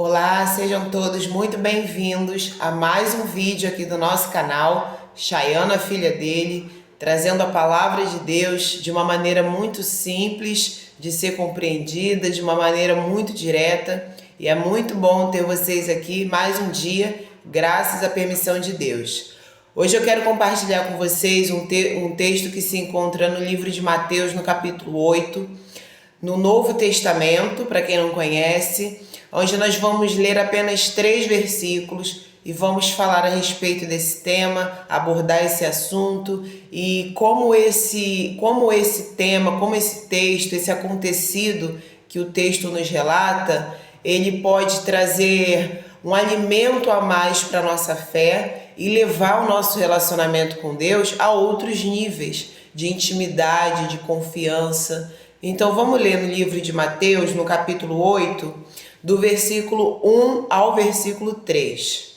Olá, sejam todos muito bem-vindos a mais um vídeo aqui do nosso canal, Chayana, filha dele, trazendo a palavra de Deus de uma maneira muito simples de ser compreendida, de uma maneira muito direta, e é muito bom ter vocês aqui mais um dia, graças à permissão de Deus. Hoje eu quero compartilhar com vocês um texto que se encontra no livro de Mateus, no capítulo 8, no Novo Testamento, para quem não conhece, onde nós vamos ler apenas 3 versículos e vamos falar a respeito desse tema, abordar esse assunto e como esse tema, como esse texto, esse acontecido que o texto nos relata, ele pode trazer um alimento a mais para a nossa fé e levar o nosso relacionamento com Deus a outros níveis de intimidade, de confiança. Então vamos ler no livro de Mateus, no capítulo 8, do versículo 1 ao versículo 3.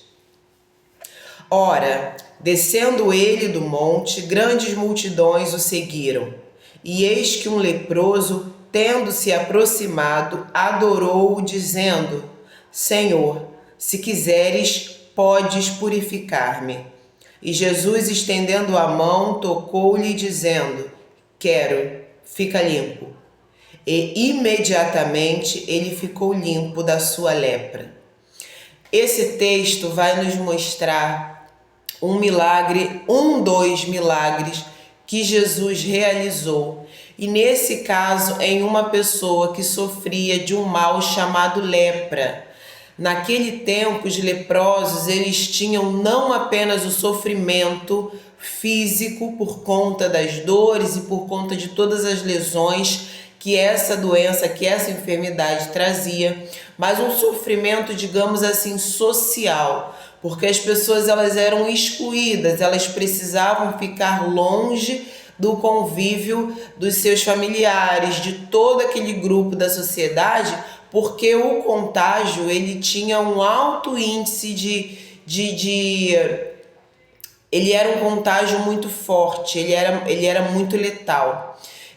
Ora, descendo ele do monte, grandes multidões o seguiram. E eis que um leproso, tendo-se aproximado, adorou-o, dizendo: Senhor, se quiseres, podes purificar-me. E Jesus, estendendo a mão, tocou-lhe, dizendo: Quero, fica limpo. E imediatamente ele ficou limpo da sua lepra. Esse texto vai nos mostrar um milagre, dos milagres que Jesus realizou. E nesse caso, em uma pessoa que sofria de um mal chamado lepra. Naquele tempo, os leprosos, eles tinham não apenas o sofrimento físico por conta das dores e por conta de todas as lesões que essa doença, que essa enfermidade trazia, mas um sofrimento, digamos assim, social, porque as pessoas elas eram excluídas, elas precisavam ficar longe do convívio dos seus familiares, de todo aquele grupo da sociedade, porque o contágio ele tinha um alto índice ele era um contágio muito forte, ele era muito letal.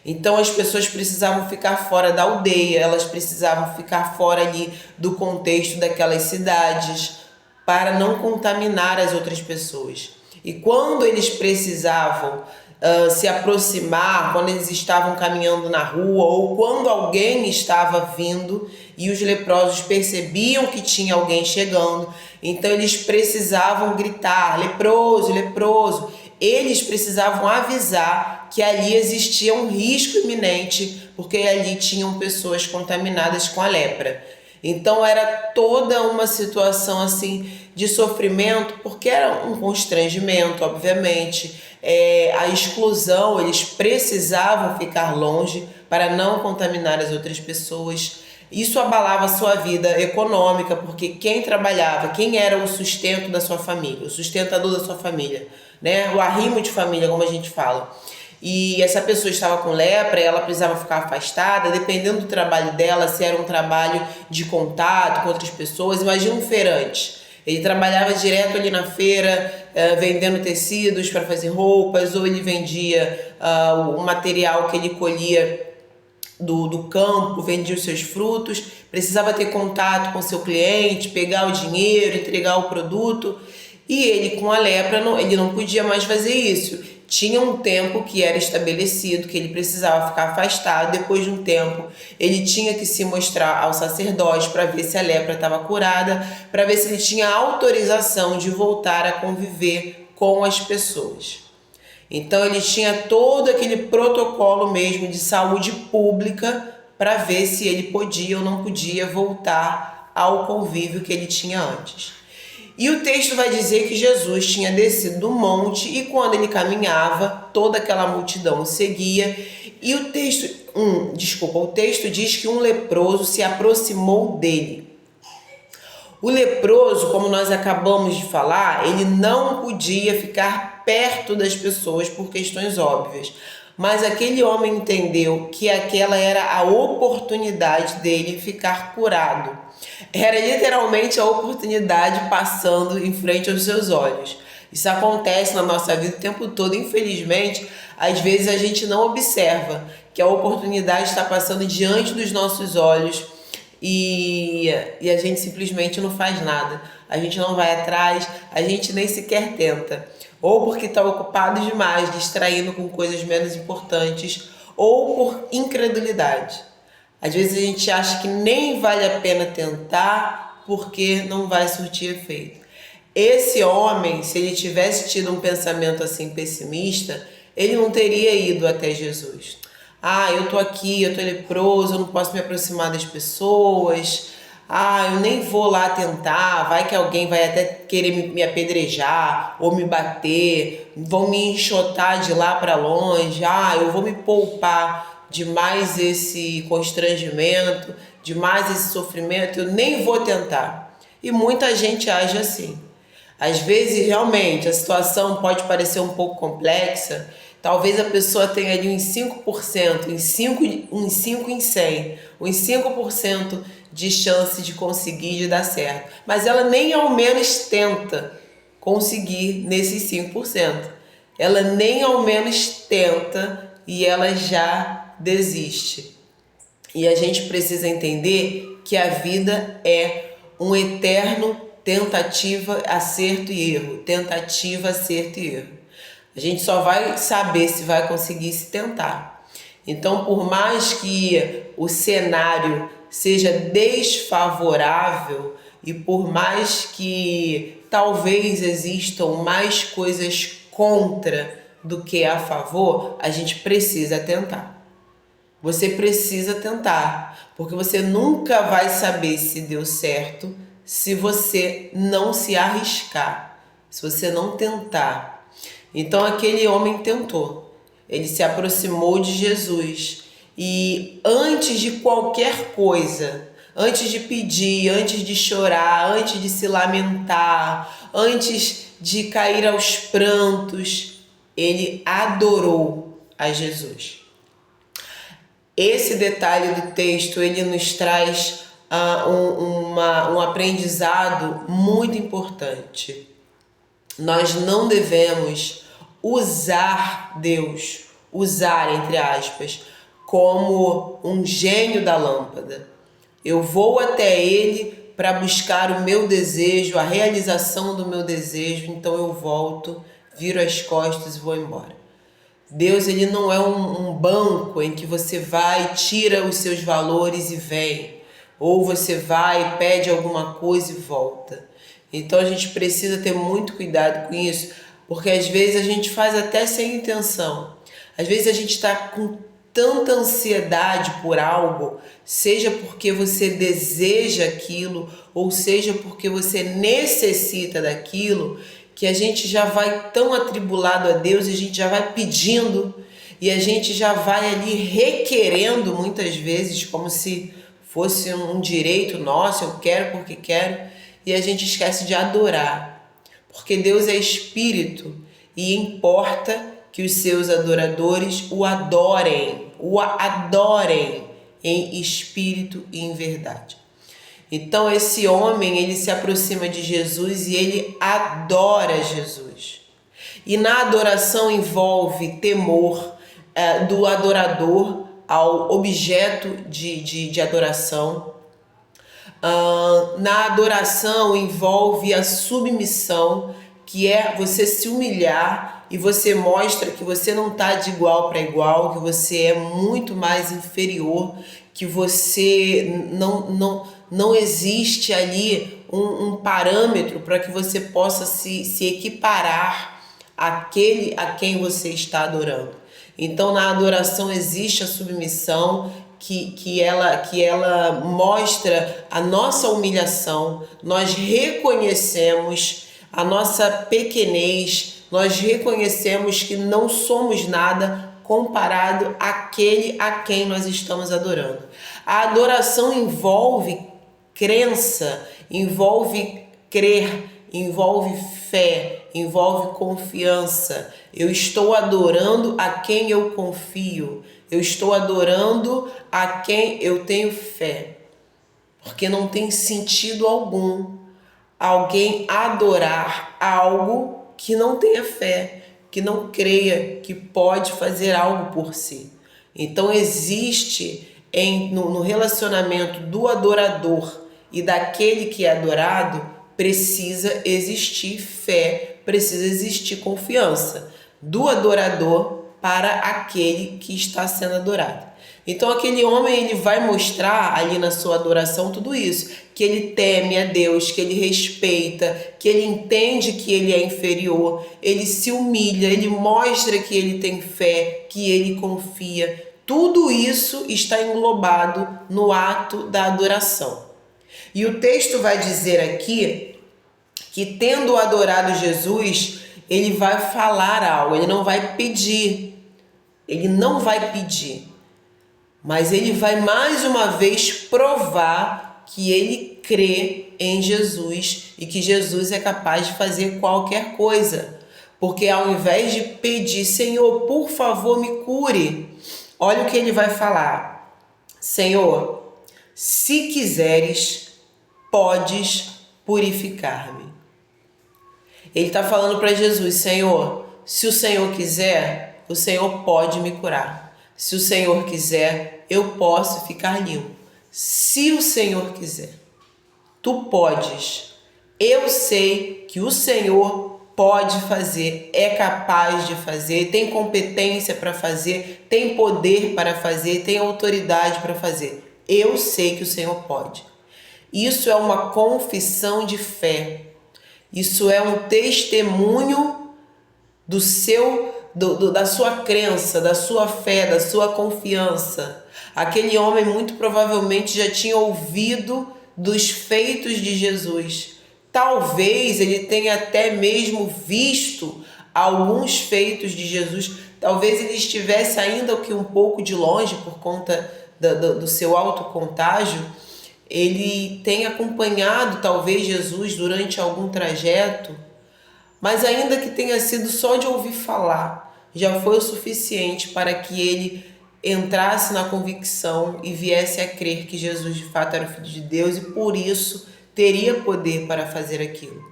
Então as pessoas precisavam ficar fora da aldeia, elas precisavam ficar fora ali do contexto daquelas cidades para não contaminar as outras pessoas. E quando eles precisavam se aproximar, quando eles estavam caminhando na rua ou quando alguém estava vindo e os leprosos percebiam que tinha alguém chegando, então eles precisavam gritar: leproso, leproso. Eles precisavam avisar que ali existia um risco iminente, porque ali tinham pessoas contaminadas com a lepra. Então era toda uma situação assim de sofrimento, porque era um constrangimento, obviamente, a exclusão, eles precisavam ficar longe para não contaminar as outras pessoas. Isso abalava a sua vida econômica, porque quem trabalhava, quem era o sustento da sua família, o sustentador da sua família, né? O arrimo de família, como a gente fala. E essa pessoa estava com lepra, ela precisava ficar afastada, dependendo do trabalho dela, se era um trabalho de contato com outras pessoas. Imagina um feirante. Ele trabalhava direto ali na feira, vendendo tecidos para fazer roupas, ou ele vendia o material que ele colhia do campo, vendia os seus frutos, precisava ter contato com seu cliente, pegar o dinheiro, entregar o produto. E ele, com a lepra, ele não podia mais fazer isso. Tinha um tempo que era estabelecido, que ele precisava ficar afastado. Depois de um tempo, ele tinha que se mostrar ao sacerdote para ver se a lepra estava curada, para ver se ele tinha autorização de voltar a conviver com as pessoas. Então ele tinha todo aquele protocolo mesmo de saúde pública para ver se ele podia ou não podia voltar ao convívio que ele tinha antes. E o texto vai dizer que Jesus tinha descido do monte e quando ele caminhava, toda aquela multidão o seguia. E o texto diz que um leproso se aproximou dele. O leproso, como nós acabamos de falar, ele não podia ficar perto das pessoas por questões óbvias. Mas aquele homem entendeu que aquela era a oportunidade dele ficar curado. Era literalmente a oportunidade passando em frente aos seus olhos. Isso acontece na nossa vida o tempo todo. Infelizmente, às vezes a gente não observa que a oportunidade está passando diante dos nossos olhos e a gente simplesmente não faz nada. A gente não vai atrás, a gente nem sequer tenta. Ou porque está ocupado demais, distraindo com coisas menos importantes, ou por incredulidade. Às vezes a gente acha que nem vale a pena tentar porque não vai surtir efeito. Esse homem, se ele tivesse tido um pensamento assim pessimista, ele não teria ido até Jesus. Ah, eu tô aqui, eu tô leproso, eu não posso me aproximar das pessoas. Ah, eu nem vou lá tentar, vai que alguém vai até querer me apedrejar ou me bater, vão me enxotar de lá para longe. Ah, eu vou me poupar de mais esse constrangimento, de mais esse sofrimento, eu nem vou tentar. E muita gente age assim. Às vezes, realmente, a situação pode parecer um pouco complexa. Talvez a pessoa tenha ali uns 5%, uns 5 em 100, uns 5% de chance de conseguir, de dar certo. Mas ela nem ao menos tenta conseguir nesses 5%. Ela nem ao menos tenta e ela já desiste. E a gente precisa entender que a vida é um eterno tentativa, acerto e erro. Tentativa, acerto e erro. A gente só vai saber se vai conseguir se tentar. Então, por mais que o cenário seja desfavorável e por mais que talvez existam mais coisas contra do que a favor, a gente precisa tentar. Você precisa tentar, porque você nunca vai saber se deu certo se você não se arriscar, se você não tentar. Então aquele homem tentou, ele se aproximou de Jesus e antes de qualquer coisa, antes de pedir, antes de chorar, antes de se lamentar, antes de cair aos prantos, ele adorou a Jesus. Esse detalhe do texto, ele nos traz um aprendizado muito importante. Nós não devemos usar Deus, usar entre aspas, como um gênio da lâmpada. Eu vou até Ele para buscar o meu desejo, a realização do meu desejo, então eu volto, viro as costas e vou embora. Deus, ele não é um banco em que você vai, tira os seus valores e vem. Ou você vai, pede alguma coisa e volta. Então a gente precisa ter muito cuidado com isso, porque às vezes a gente faz até sem intenção. Às vezes a gente está com tanta ansiedade por algo, seja porque você deseja aquilo, ou seja porque você necessita daquilo, que a gente já vai tão atribulado a Deus, e a gente já vai pedindo, e a gente já vai ali requerendo muitas vezes, como se fosse um direito nosso, eu quero porque quero, e a gente esquece de adorar, porque Deus é espírito e importa que os seus adoradores o adorem em espírito e em verdade. Então esse homem, ele se aproxima de Jesus e ele adora Jesus. E na adoração envolve temor do adorador ao objeto de adoração. Na adoração envolve a submissão, que é você se humilhar e você mostra que você não está de igual para igual, que você é muito mais inferior, que você não existe ali um parâmetro para que você possa se equiparar àquele a quem você está adorando. Então na adoração existe a submissão, que ela mostra a nossa humilhação, nós reconhecemos a nossa pequenez, nós reconhecemos que não somos nada comparado àquele a quem nós estamos adorando. A adoração envolve crença, envolve crer, envolve fé, envolve confiança. Eu estou adorando a quem eu confio. Eu estou adorando a quem eu tenho fé. Porque não tem sentido algum alguém adorar algo que não tenha fé, que não creia que pode fazer algo por si. Então existe no relacionamento do adorador e daquele que é adorado, precisa existir fé, precisa existir confiança do adorador para aquele que está sendo adorado. Então aquele homem, ele vai mostrar ali na sua adoração tudo isso, que ele teme a Deus, que ele respeita, que ele entende que ele é inferior, ele se humilha, ele mostra que ele tem fé, que ele confia. Tudo isso está englobado no ato da adoração. E o texto vai dizer aqui que, tendo adorado Jesus, ele vai falar algo, ele não vai pedir, mas ele vai mais uma vez provar que ele crê em Jesus e que Jesus é capaz de fazer qualquer coisa. Porque ao invés de pedir, Senhor, por favor, me cure, olha o que ele vai falar. Senhor, se quiseres, podes purificar-me. Ele está falando para Jesus, Senhor, se o Senhor quiser, o Senhor pode me curar. Se o Senhor quiser, eu posso ficar limpo. Se o Senhor quiser, tu podes. Eu sei que o Senhor pode fazer, é capaz de fazer, tem competência para fazer, tem poder para fazer, tem autoridade para fazer. Eu sei que o Senhor pode. Isso é uma confissão de fé. Isso é um testemunho da sua crença, da sua fé, da sua confiança. Aquele homem muito provavelmente já tinha ouvido dos feitos de Jesus. Talvez ele tenha até mesmo visto alguns feitos de Jesus. Talvez ele estivesse ainda um pouco de longe por conta do seu autocontágio. Ele tenha acompanhado talvez Jesus durante algum trajeto, mas ainda que tenha sido só de ouvir falar, já foi o suficiente para que ele entrasse na convicção e viesse a crer que Jesus de fato era o Filho de Deus e por isso teria poder para fazer aquilo.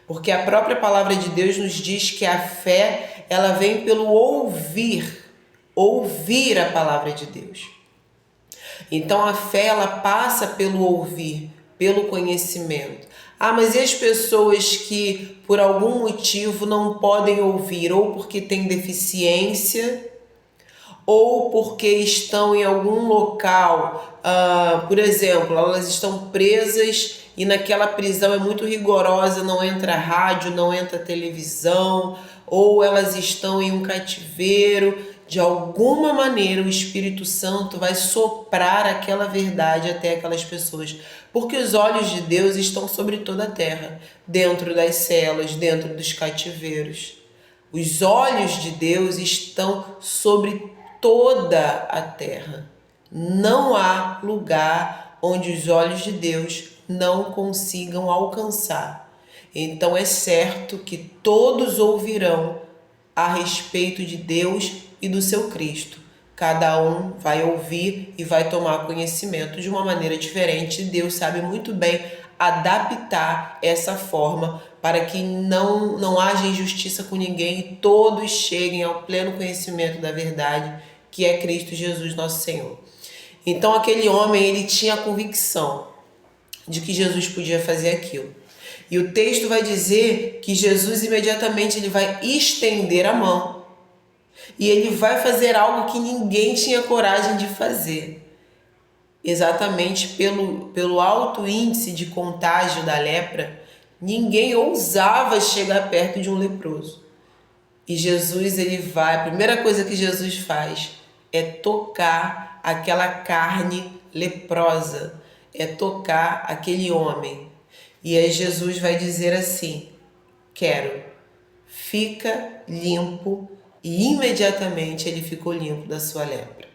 Porque a própria palavra de Deus nos diz que a fé, ela vem pelo ouvir a palavra de Deus. Então a fé, ela passa pelo ouvir, pelo conhecimento. Mas e as pessoas que por algum motivo não podem ouvir, ou porque têm deficiência, ou porque estão em algum local, por exemplo, elas estão presas e naquela prisão é muito rigorosa, não entra rádio, não entra televisão, ou elas estão em um cativeiro. De alguma maneira o Espírito Santo vai soprar aquela verdade até aquelas pessoas, porque os olhos de Deus estão sobre toda a terra, dentro das celas, dentro dos cativeiros. Os olhos de Deus estão sobre toda a terra. Não há lugar onde os olhos de Deus não consigam alcançar. Então é certo que todos ouvirão a respeito de Deus e do seu Cristo. Cada um vai ouvir e vai tomar conhecimento de uma maneira diferente. Deus sabe muito bem adaptar essa forma para que não haja injustiça com ninguém e todos cheguem ao pleno conhecimento da verdade, que é Cristo Jesus, nosso Senhor. Então aquele homem, ele tinha a convicção de que Jesus podia fazer aquilo. E o texto vai dizer que Jesus imediatamente ele vai estender a mão. E ele vai fazer algo que ninguém tinha coragem de fazer. Exatamente pelo alto índice de contágio da lepra, ninguém ousava chegar perto de um leproso. E Jesus, a primeira coisa que Jesus faz é tocar aquela carne leprosa, é tocar aquele homem. E aí Jesus vai dizer assim: quero, fica limpo. E imediatamente ele ficou limpo da sua lepra.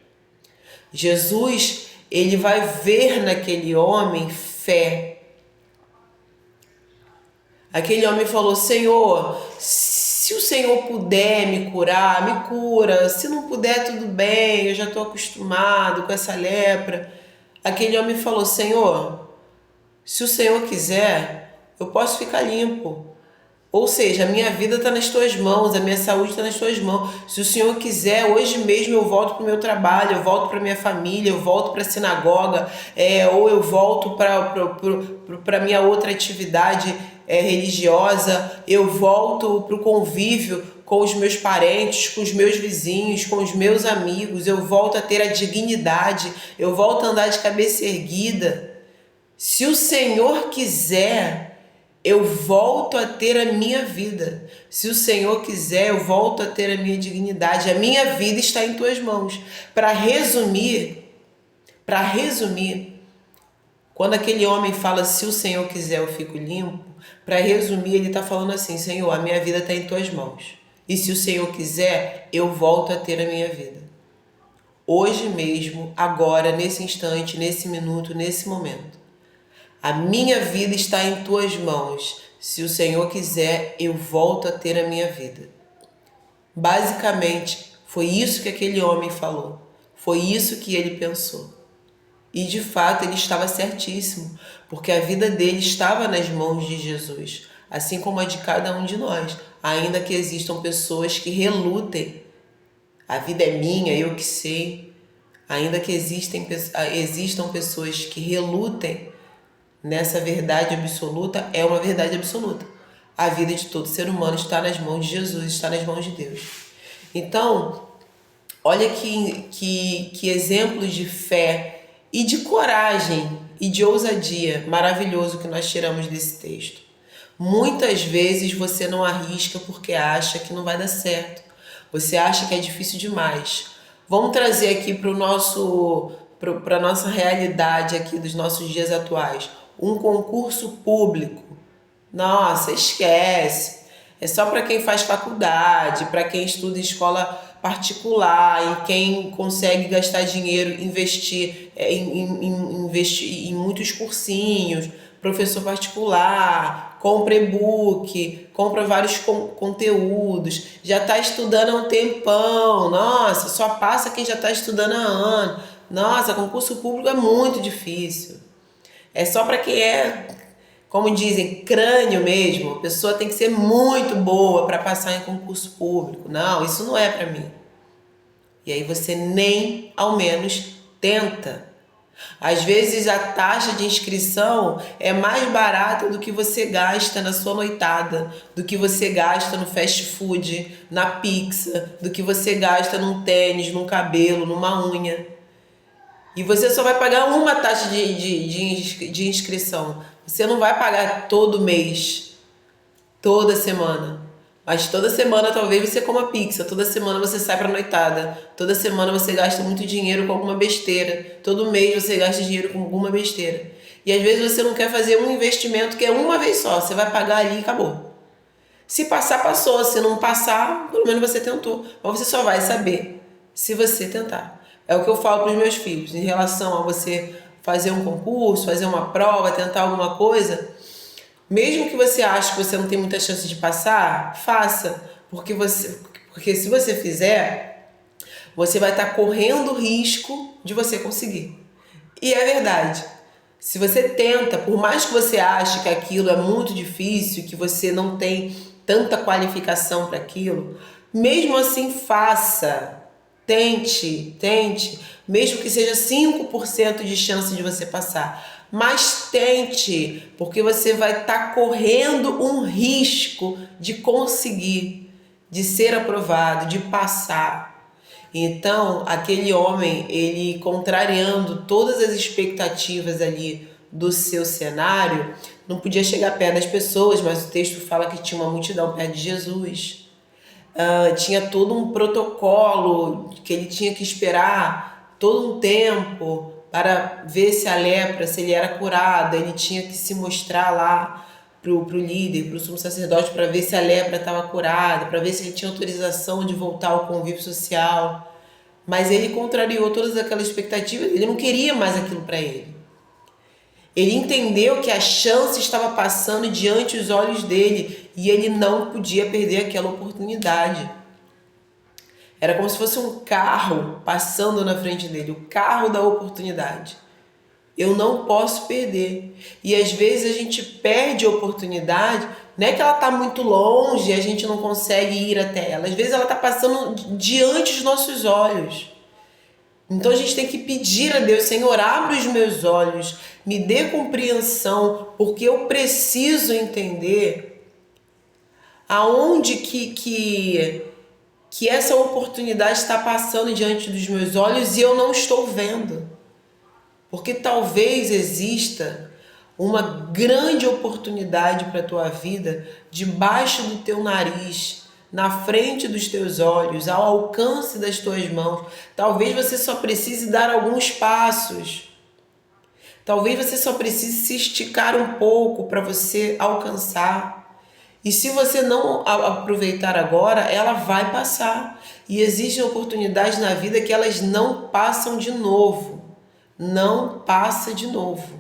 Jesus, ele vai ver naquele homem fé. Aquele homem falou: Senhor, se o Senhor puder me curar, me cura. Se não puder, tudo bem, eu já estou acostumado com essa lepra. Aquele homem falou: Senhor, se o Senhor quiser, eu posso ficar limpo. Ou seja, a minha vida está nas tuas mãos, a minha saúde está nas tuas mãos. Se o Senhor quiser, hoje mesmo eu volto para o meu trabalho, eu volto para a minha família, eu volto para a sinagoga, ou eu volto para a minha outra atividade religiosa, eu volto para o convívio com os meus parentes, com os meus vizinhos, com os meus amigos, eu volto a ter a dignidade, eu volto a andar de cabeça erguida. Se o Senhor quiser, eu volto a ter a minha vida. Se o Senhor quiser, eu volto a ter a minha dignidade. A minha vida está em tuas mãos. Para resumir, quando aquele homem fala, se o Senhor quiser, eu fico limpo, para resumir, ele está falando assim, Senhor, a minha vida está em tuas mãos. E se o Senhor quiser, eu volto a ter a minha vida. Hoje mesmo, agora, nesse instante, nesse minuto, nesse momento. A minha vida está em tuas mãos. Se o Senhor quiser, eu volto a ter a minha vida. Basicamente, foi isso que aquele homem falou. Foi isso que ele pensou. E de fato, ele estava certíssimo, porque a vida dele estava nas mãos de Jesus, assim como a de cada um de nós. Ainda que existam pessoas que relutem, a vida é minha, eu que sei. Ainda que existam pessoas que relutem nessa verdade absoluta, é uma verdade absoluta. A vida de todo ser humano está nas mãos de Jesus, está nas mãos de Deus. Então, olha que exemplos de fé e de coragem e de ousadia maravilhoso que nós tiramos desse texto. Muitas vezes você não arrisca porque acha que não vai dar certo. Você acha que é difícil demais. Vamos trazer aqui para a nossa realidade aqui dos nossos dias atuais. Um concurso público. Nossa, esquece. É só para quem faz faculdade, para quem estuda em escola particular, em quem consegue gastar dinheiro, investir em muitos cursinhos, professor particular, compra e-book, compra vários conteúdos, já está estudando há um tempão. Nossa, só passa quem já está estudando há anos. Nossa, concurso público é muito difícil. É só para quem é, como dizem, crânio mesmo. A pessoa tem que ser muito boa para passar em concurso público. Não, isso não é para mim. E aí você nem ao menos tenta. Às vezes a taxa de inscrição é mais barata do que você gasta na sua noitada, do que você gasta no fast food, na pizza, do que você gasta num tênis, num cabelo, numa unha. E você só vai pagar uma taxa de inscrição. Você não vai pagar todo mês, toda semana. Mas toda semana talvez você coma pizza, toda semana você sai pra noitada, toda semana você gasta muito dinheiro com alguma besteira, todo mês você gasta dinheiro com alguma besteira. E às vezes você não quer fazer um investimento que é uma vez só, você vai pagar ali e acabou. Se passar, passou. Se não passar, pelo menos você tentou. Mas você só vai saber se você tentar. É o que eu falo para os meus filhos, em relação a você fazer um concurso, fazer uma prova, tentar alguma coisa. Mesmo que você ache que você não tem muita chance de passar, faça. Porque se você fizer, você vai estar correndo o risco de você conseguir. E é verdade. Se você tenta, por mais que você ache que aquilo é muito difícil, que você não tem tanta qualificação para aquilo, mesmo assim faça. Tente, mesmo que seja 5% de chance de você passar. Mas tente, porque você vai estar correndo um risco de conseguir, de ser aprovado, de passar. Então, aquele homem, ele contrariando todas as expectativas ali do seu cenário, não podia chegar perto das pessoas, mas o texto fala que tinha uma multidão perto de Jesus. Tinha todo um protocolo que ele tinha que esperar todo um tempo para ver se a lepra, se ele era curado. Ele tinha que se mostrar lá pro líder, pro sumo sacerdote, para ver se a lepra estava curada, para ver se ele tinha autorização de voltar ao convívio social. Mas ele contrariou todas aquelas expectativas, ele não queria mais aquilo para ele. Ele entendeu que a chance estava passando diante dos olhos dele e ele não podia perder aquela oportunidade. Era como se fosse um carro passando na frente dele, o carro da oportunidade. Eu não posso perder. E às vezes a gente perde a oportunidade, não é que ela está muito longe e a gente não consegue ir até ela. Às vezes ela está passando diante dos nossos olhos. Então a gente tem que pedir a Deus, Senhor, abre os meus olhos, me dê compreensão, porque eu preciso entender aonde que essa oportunidade está passando diante dos meus olhos e eu não estou vendo. Porque talvez exista uma grande oportunidade para a tua vida debaixo do teu nariz, na frente dos teus olhos, ao alcance das tuas mãos. Talvez você só precise dar alguns passos. Talvez você só precise se esticar um pouco para você alcançar. E se você não aproveitar agora, ela vai passar. E existem oportunidades na vida que elas não passam de novo. Não passa de novo.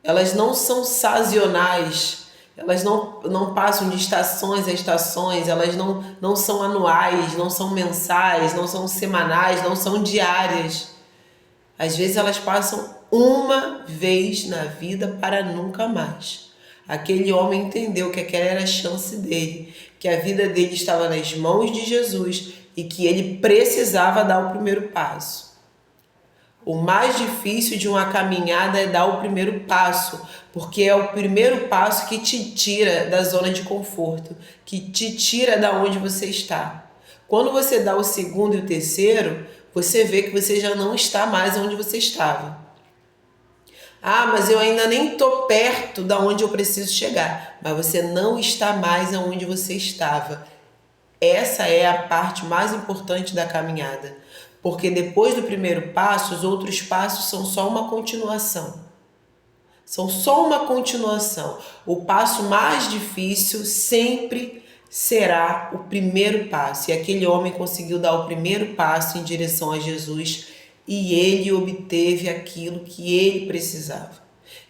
Elas não são sazonais, elas não passam de estações a estações, elas não são anuais, não são mensais, não são semanais, não são diárias. Às vezes elas passam uma vez na vida para nunca mais. Aquele homem entendeu que aquela era a chance dele, que a vida dele estava nas mãos de Jesus e que ele precisava dar o primeiro passo. O mais difícil de uma caminhada é dar o primeiro passo, porque é o primeiro passo que te tira da zona de conforto, que te tira da onde você está. Quando você dá o segundo e o terceiro, você vê que você já não está mais onde você estava. Ah, mas eu ainda nem estou perto da onde eu preciso chegar. Mas você não está mais onde você estava. Essa é a parte mais importante da caminhada. Porque depois do primeiro passo, os outros passos são só uma continuação. São só uma continuação. O passo mais difícil sempre será o primeiro passo. E aquele homem conseguiu dar o primeiro passo em direção a Jesus e ele obteve aquilo que ele precisava.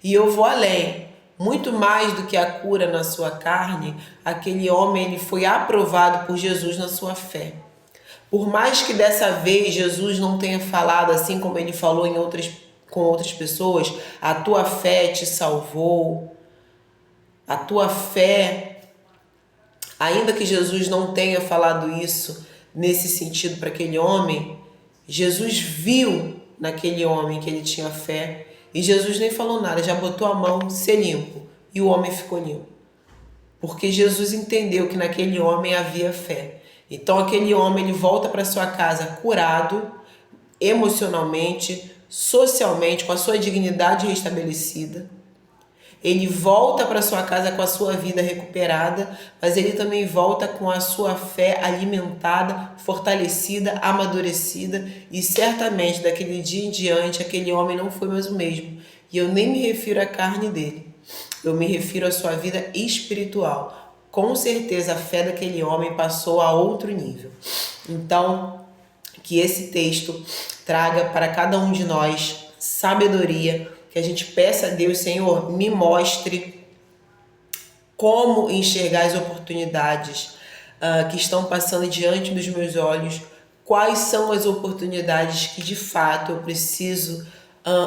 E eu vou além. Muito mais do que a cura na sua carne, aquele homem ele foi aprovado por Jesus na sua fé. Por mais que dessa vez Jesus não tenha falado assim como ele falou com outras pessoas, a tua fé te salvou, a tua fé, ainda que Jesus não tenha falado isso nesse sentido para aquele homem, Jesus viu naquele homem que ele tinha fé e Jesus nem falou nada, já botou a mão, ser limpo, e o homem ficou limpo. Porque Jesus entendeu que naquele homem havia fé. Então aquele homem ele volta para sua casa curado, emocionalmente, socialmente, com a sua dignidade restabelecida. Ele volta para sua casa com a sua vida recuperada, mas ele também volta com a sua fé alimentada, fortalecida, amadurecida, e certamente daquele dia em diante aquele homem não foi mais o mesmo. E eu nem me refiro à carne dele, eu me refiro à sua vida espiritual. Com certeza a fé daquele homem passou a outro nível. Então, que esse texto traga para cada um de nós sabedoria, que a gente peça a Deus, Senhor, me mostre como enxergar as oportunidades que estão passando diante dos meus olhos, quais são as oportunidades que de fato eu preciso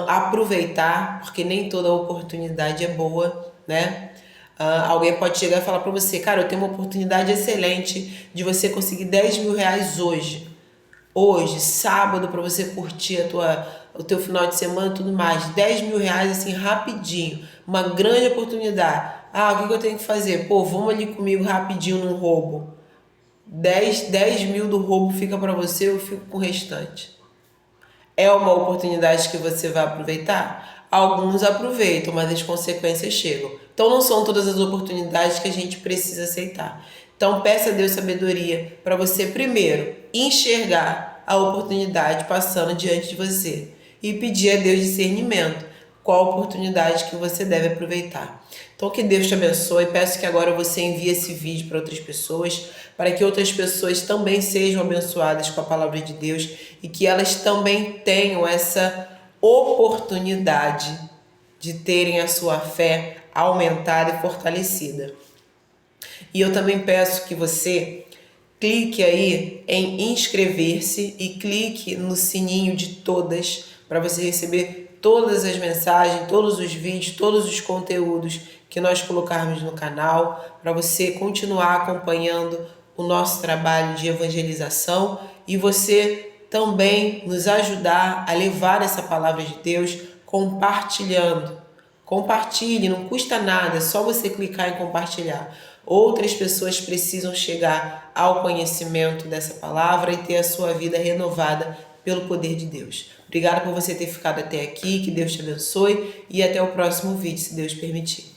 aproveitar, porque nem toda oportunidade é boa, né? Alguém pode chegar e falar para você, cara, eu tenho uma oportunidade excelente de você conseguir 10 mil reais hoje, sábado, para você curtir o teu final de semana e tudo mais. 10 mil reais assim rapidinho, uma grande oportunidade. O que eu tenho que fazer? Pô, vamos ali comigo rapidinho no roubo. 10 mil do roubo fica para você, eu fico com o restante. É uma oportunidade que você vai aproveitar? Alguns aproveitam, mas as consequências chegam. Então não são todas as oportunidades que a gente precisa aceitar. Então peça a Deus sabedoria para você primeiro enxergar a oportunidade passando diante de você e pedir a Deus discernimento, qual oportunidade que você deve aproveitar. Então que Deus te abençoe, peço que agora você envie esse vídeo para outras pessoas, para que outras pessoas também sejam abençoadas com a palavra de Deus e que elas também tenham essa oportunidade de terem a sua fé aumentada e fortalecida. E eu também peço que você clique aí em inscrever-se e clique no sininho de todas para você receber todas as mensagens, todos os vídeos, todos os conteúdos que nós colocarmos no canal, para você continuar acompanhando o nosso trabalho de evangelização e você também nos ajudar a levar essa palavra de Deus compartilhando. Compartilhe, não custa nada, é só você clicar em compartilhar. Outras pessoas precisam chegar ao conhecimento dessa palavra e ter a sua vida renovada pelo poder de Deus. Obrigada por você ter ficado até aqui, que Deus te abençoe e até o próximo vídeo, se Deus permitir.